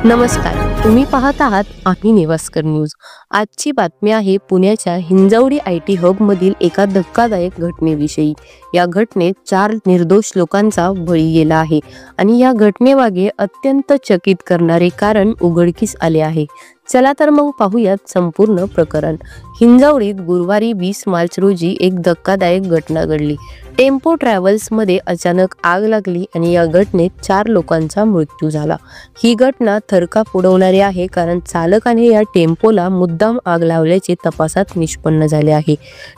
नमस्कार, तुम्ही पाहत आहात आम्ही नेवास्कर न्यूज। आजची बातमी आहे पुण्याच्या हिंजवडी IT हब मधील एका धक्कादायक घटनेविषयी। या घटनेत 4 निर्दोष लोकांचा बळी गेला आहे आणि या घटनेमागे अत्यंत चकित करणारे कारण उघडकीस आले आहे। चला तर मग पाहूयात संपूर्ण प्रकरण। हिंजवडीत गुरुवारी 20 मार्च रोजी एक धक्कादायक घटना घडली। टेम्पो ट्रॅव्हल्स मध्ये अचानक आग लागली आणि या घटनेत 4 लोकांचा मृत्यू झाला। ही घटना थरकाप उडवणारी आहे, कारण चालकाने या टेम्पोला मुद्दाम आग लावल्याचे तपासात निष्पन्न झाले आहे।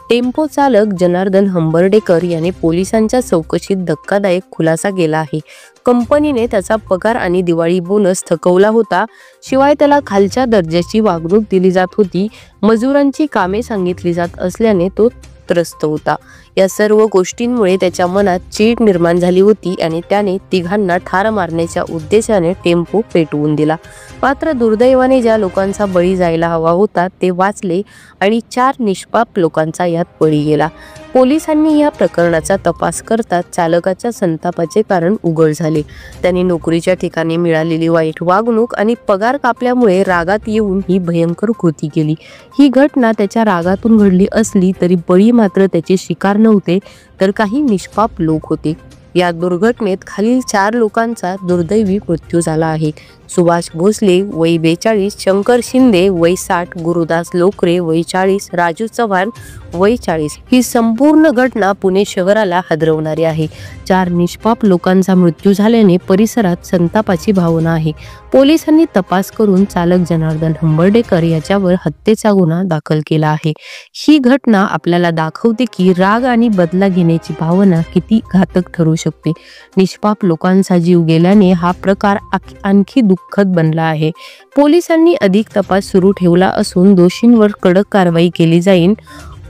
टेम्पो चालक जनार्दन हंबर्डेकर याने पोलिसांच्या चौकशीत धक्कादायक खुलासा केला आहे। कंपनीने त्याचा पगार आणि दिवाळी बोनस थकवला होता, शिवाय त्याला खालच्या दर्जाची वागणूक दिली जात होती। मजुरांची कामे सांगितली जात असल्याने तो त्रस्त होता। या सर्व गोष्टींमुळे त्याच्या मनात चीड निर्माण झाली होती आणि त्याने तिघांना ठार मारण्याच्या उद्देशाने टेम्पो पेटवून दिला। मात्र दुर्दैवाने ज्या लोकांचा बळी जायला हवा होता ते वाचले आणि 4 निष्पाप लोकांचा यात बळी गेला। पोलिसांनी या प्रकरणाचा तपास करतात चालकाच्या संतापाचे कारण उघड झाले। त्याने नोकरीच्या ठिकाणी मिळालेली वाईट वागणूक आणि पगार कापल्यामुळे रागात येऊन ही भयंकर कृती केली। ही घटना त्याच्या रागातून घडली असली तरी बळी मात्र त्याचे शिकार नव्हते, तर काही निष्पाप लोक होते। या दुर्घटनेत खालील 4 लोकांचा दुर्दैवी मृत्यू झाला आहे। सुभाष भोसले वय 42, शंकर शिंदे वय 60, गुरुदास लोकरे वय 40, राजू चव्हाण वय 40। ही संपूर्ण घटना पुणे शहराला हादरवणारी आहे। 4 निष्पाप लोकांचा मृत्यू झाल्याने परिसरात संतापाची भावना आहे। पोलिसांनी तपास करून चालक जनार्दन हंबर्डेकर याच्यावर हत्येचा गुन्हा दाखल केला आहे। ही घटना आपल्याला दाखवते की राग आणि बदला घेण्याची भावना किती घातक ठरू शकते। निष्पाप लोकांचा जीव गेल्याने हा प्रकार आणखी दुःखद बनला आहे। पोलिसांनी अधिक तपास सुरू ठेवला असून दोषींवर कडक कारवाई केली जाईल।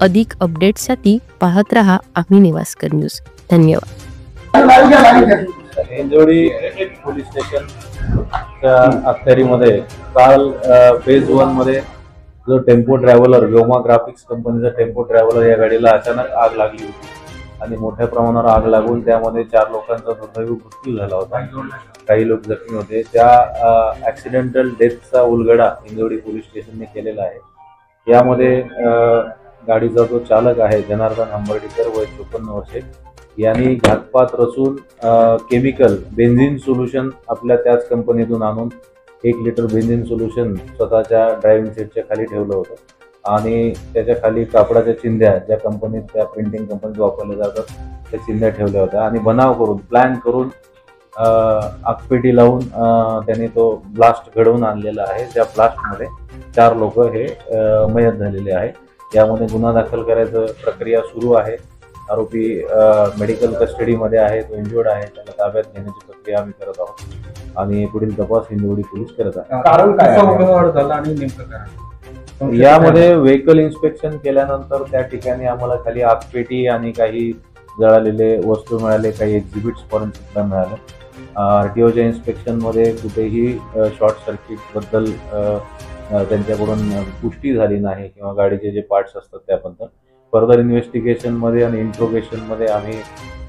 अधिक अपडेट्ससाठी पाहत रहा आम्ही नेवास्कर न्यूज। धन्यवाद। हिंजवडी पोलीस स्टेशनच्या अखत्यारीमध्ये काल फेज 1 मध्ये जो टेम्पो ट्रॅव्हलर व्योमा ग्राफिक्स कंपनीचा टेम्पो ट्रॅव्हलर या गाडीला अचानक आग लागली होती आणि मोठ्या प्रमाणावर आग लागून त्यामध्ये 4 लोकांचा दुर्दैवी मृत्यू झाला होता। काही लोक जखमी होते। त्या ऍक्सिडेंटल डेथचा उलगडा हिंजवडी पोलीस स्टेशनने केलेला आहे। यामध्ये गाडीचा जो चालक आहे जनार्दन हंबर्डेकर वय 54 वर्षे यांनी घातपात रचून केमिकल बेन्झिन सोल्युशन आपल्या त्याच कंपनीतून आणून 1 लिटर बेन्झिन सोल्युशन स्वतःच्या ड्रायव्हिंग सीटच्या खाली ठेवलं होतं आणि त्याच्या खाली कापडाच्या चिंध्या ज्या कंपनीत त्या प्रिंटिंग कंपनीत वापरल्या जातात त्या चिंध्या ठेवल्या होत्या आणि बनाव करून प्लॅन करून आगपेटी लावून त्याने तो ब्लास्ट घडवून आणलेला आहे। त्या ब्लास्टमध्ये 4 लोक हे मयत झालेले आहे। यामध्ये गुन्हा दाखल करायचं प्रक्रिया सुरू आहे। आरोपी मेडिकल कस्टडीमध्ये आहे, तो इंज्युर्ड आहे, त्याला ताब्यात घेण्याची प्रक्रिया आम्ही करत आहोत आणि पुढील तपास हिंजवडी पोलीस करत आहेत। कारण काय झालं आणि नेमकं काय यामध्ये व्हेकल इन्स्पेक्शन केल्यानंतर त्या ठिकाणी आम्हाला खाली आगपेटी आणि काही जळालेले वस्तू मिळाले, काही एक्झिबिट्स फॉरेन्सिकला मिळाले। RTOच्या इन्स्पेक्शनमध्ये कुठेही शॉर्ट सर्किट बद्दल त्यांच्याकडून पुष्टी झाली नाही किंवा गाडीचे जे पार्ट्स असतात त्याबद्दल। फर्दर इन्व्हेस्टिगेशन मध्ये आणि इंट्रोगेशन मध्ये आम्ही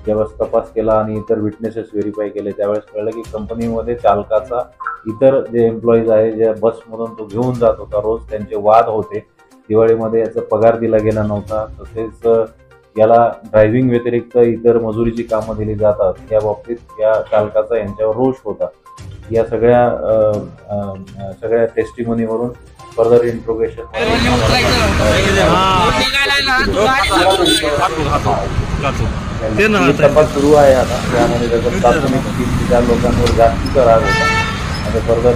ज्यावेळेस तपास केला आणि इतर विटनेसेस व्हेरीफाय केले त्यावेळेस कळलं की कंपनीमध्ये चालकाचा इतर जे एम्प्लॉईज आहे ज्या बसमधून तो घेऊन जात होता रोज, त्यांचे वाद होते। दिवाळीमध्ये याचा पगार दिला गेला नव्हता, तसेच याला ड्रायव्हिंग व्यतिरिक्त इतर मजुरीची कामं दिली जातात या बाबतीत या चालकाचा यांच्यावर रोष होता। या सगळ्या टेस्टिमोनीवरून फर्दर इंट्रोगेशन तपास सुरू आहे आता। त्यामध्ये त्याचा प्राथमिक 3 ते 4 लोकांवर जास्तीचा राग होता आणि फर्दर